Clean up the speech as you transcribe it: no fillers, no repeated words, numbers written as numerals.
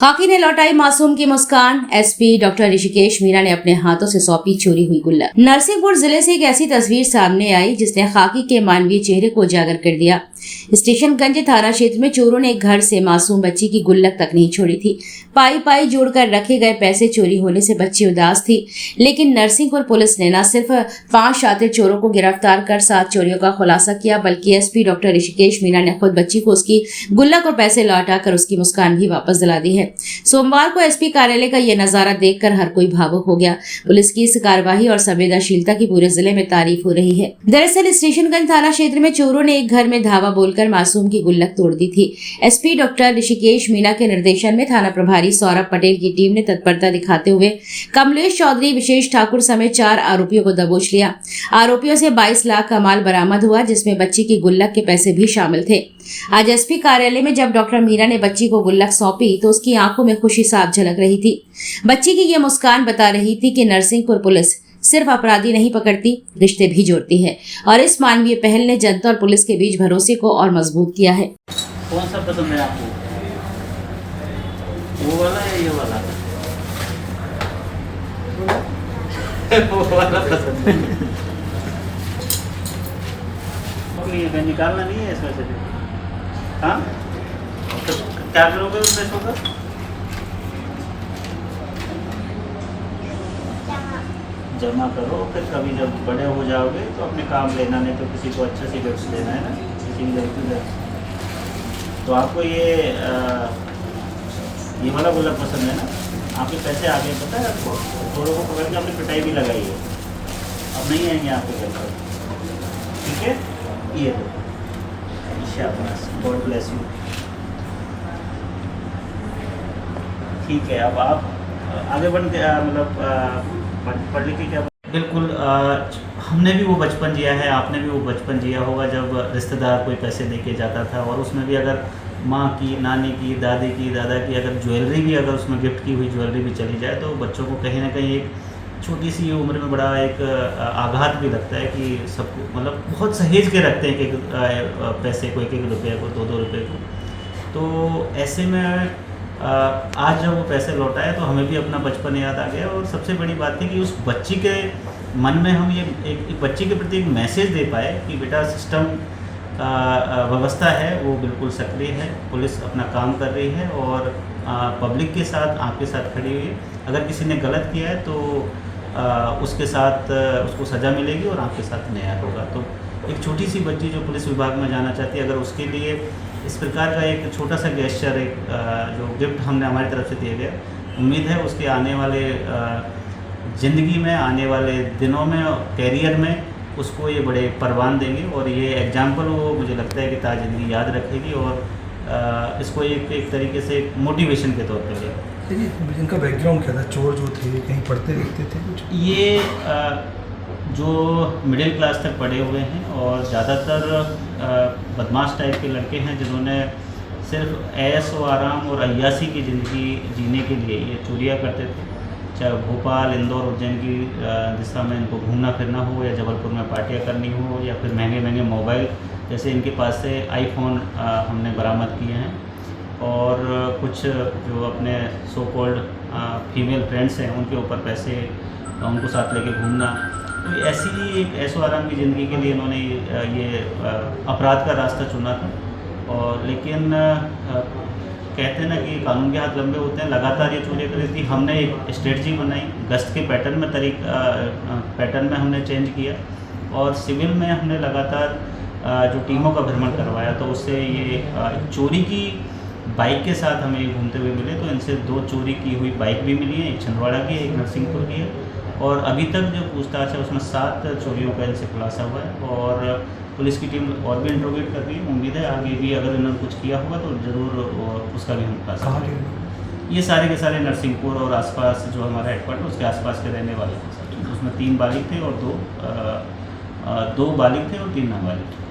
खाकी ने लौटाई मासूम की मुस्कान। एसपी डॉक्टर ऋषिकेश मीना ने अपने हाथों से सौंपी चोरी हुई गुल्लक। नरसिंहपुर जिले से एक ऐसी तस्वीर सामने आई जिसने खाकी के मानवीय चेहरे को उजागर कर दिया। स्टेशनगंज थाना क्षेत्र में चोरों ने एक घर से मासूम बच्ची की गुल्लक तक नहीं छोड़ी थी। पाई पाई जोड़कर रखे गए पैसे चोरी होने से बच्ची उदास थी, लेकिन नरसिंहपुर पुलिस ने न सिर्फ 5 शातिर चोरों को गिरफ्तार कर 7 चोरियों का खुलासा किया, बल्कि एसपी डॉक्टर ऋषिकेश मीना ने खुद बच्ची को उसकी गुल्लक और पैसे लौटाकर उसकी मुस्कान भी वापस दिला दी है। सोमवार को एसपी कार्यालय का यह नजारा देखकर हर कोई भावुक हो गया। पुलिस की इस कार्यवाही और संवेदनशीलता की पूरे जिले में तारीफ हो रही है। दरअसल स्टेशनगंज थाना क्षेत्र में चोरों ने एक घर में धावा बोलकर मासूम की गुल्लक तोड़ दी थी। एसपी डॉक्टर ऋषिकेश मीना के निर्देशन में थाना प्रभारी सौरभ पटेल की टीम ने तत्परता दिखाते हुए कमलेश चौधरी, विशेष ठाकुर समेत 4 आरोपियों को दबोच लिया। आरोपियों से 22 लाख का माल बरामद हुआ, जिसमें बच्ची की गुल्लक के पैसे भी शामिल थे। आज एसपी कार्यालय में जब डॉक्टर मीरा ने बच्ची को गुल्लक सौंपी तो उसकी आंखों में खुशी साफ झलक रही थी। बच्ची की ये मुस्कान बता रही थी कि नरसिंहपुर पुलिस सिर्फ अपराधी नहीं पकड़ती, रिश्ते भी जोड़ती है, और इस मानवीय पहल ने जनता और पुलिस के बीच भरोसे को और मजबूत किया है। कौन सा पसंद है आपको, वो वाला या ये वाला? वो वाला पसंद है। नहीं है, निकालना नहीं है इसमें से। हाँ, तो क्या करोगे उस पैसों का? जमा करो, फिर कभी जब बड़े हो जाओगे तो अपने काम लेना, नहीं तो किसी को अच्छा सी गिफ्ट देना है ना, किसी की जरूरत है। तो आपको ये वाला गुल्लक पसंद है ना? आपके पैसे आ गए, पता है आपको? थोड़ों को पकड़ के आपने पिटाई भी लगाई है, अब नहीं आएंगे आपके घर पर, ठीक है? ये दो, शाबाश, गॉड ब्लेस यू। ठीक है, अब आप आगे बढ़ के मतलब पढ़ लिख के क्या? बिल्कुल, हमने भी वो बचपन जिया है, आपने भी वो बचपन जिया होगा जब रिश्तेदार कोई पैसे दे के जाता था, और उसमें भी अगर माँ की, नानी की, दादी की, दादा की अगर ज्वेलरी भी, अगर उसमें गिफ्ट की हुई ज्वेलरी भी चली जाए तो बच्चों को कहीं ना कहीं एक छोटी सी उम्र में बड़ा एक आघात भी लगता है कि सबको मतलब बहुत सहेज के रखते हैं कि पैसे को, 1-1 रुपये को, 2-2 रुपये को। तो ऐसे में आज जब वो पैसे लौटाए तो हमें भी अपना बचपन याद आ गया, और सबसे बड़ी बात है कि उस बच्ची के मन में हम ये एक बच्ची के प्रति एक मैसेज दे पाए कि बेटा सिस्टम व्यवस्था है वो बिल्कुल सक्रिय है, पुलिस अपना काम कर रही है और पब्लिक के साथ, आपके साथ खड़ी हुई है। अगर किसी ने गलत किया है तो उसके साथ उसको सज़ा मिलेगी और आपके साथ न्याय होगा। तो एक छोटी सी बच्ची जो पुलिस विभाग में जाना चाहती है, अगर उसके लिए इस प्रकार का एक छोटा सा गेस्चर, एक जो गिफ्ट हमने हमारी तरफ से दिया गया, उम्मीद है उसके आने वाले ज़िंदगी में, आने वाले दिनों में, कैरियर में उसको ये बड़े परवान देंगे, और ये एग्जाम्पल वो मुझे लगता है कि ताज़ ज़िंदगी याद रखेगी, और इसको एक तरीके से मोटिवेशन के तौर पर लेगा। देखिए, इनका बैकग्राउंड क्या था? चोर जो थे कहीं पढ़ते लिखते थे कुछ? ये जो मिडिल क्लास तक पढ़े हुए हैं और ज़्यादातर बदमाश टाइप के लड़के हैं जिन्होंने सिर्फ ऐश व आराम और अय्यासी की ज़िंदगी जीने के लिए ये चोरियाँ करते थे। चाहे भोपाल, इंदौर, उज्जैन की दिशा में इनको घूमना फिरना हो, या जबलपुर में पार्टियाँ करनी हो, या फिर महंगे महंगे मोबाइल, जैसे इनके पास से आईफोन हमने बरामद किए हैं, और कुछ जो अपने सो कॉल्ड फीमेल फ्रेंड्स हैं उनके ऊपर पैसे, उनको साथ लेके घूमना। तो ऐसी ही एक ऐशो आराम की ज़िंदगी के लिए इन्होंने ये अपराध का रास्ता चुना था। और लेकिन कहते हैं ना कि कानून के हाथ लंबे होते हैं, लगातार ये चोरियाँ कर रही थी। हमने एक स्ट्रेटजी बनाई, गश्त के पैटर्न में हमने चेंज किया, और सिविल में हमने लगातार जो टीमों का भ्रमण करवाया, तो उससे ये चोरी की बाइक के साथ हमें घूमते हुए मिले। तो इनसे 2 चोरी की हुई बाइक भी मिली है, एक छिंदवाड़ा की है, एक नरसिंहपुर की है, और अभी तक जो पूछताछ है उसमें 7 चोरियों का इनसे खुलासा हुआ है, और पुलिस की टीम और भी इंट्रोगेट कर रही है। उम्मीद है आगे भी अगर इन्होंने कुछ किया होगा तो ज़रूर उसका भी हम खुलासा करेंगे। ये सारे के सारे नरसिंहपुर और आसपास जो हमारा हेडक्वार्टर उसके आसपास के रहने वाले हैं। उसमें 3 बालिग थे और 2 बालिग थे और 3 नाबालिग थे।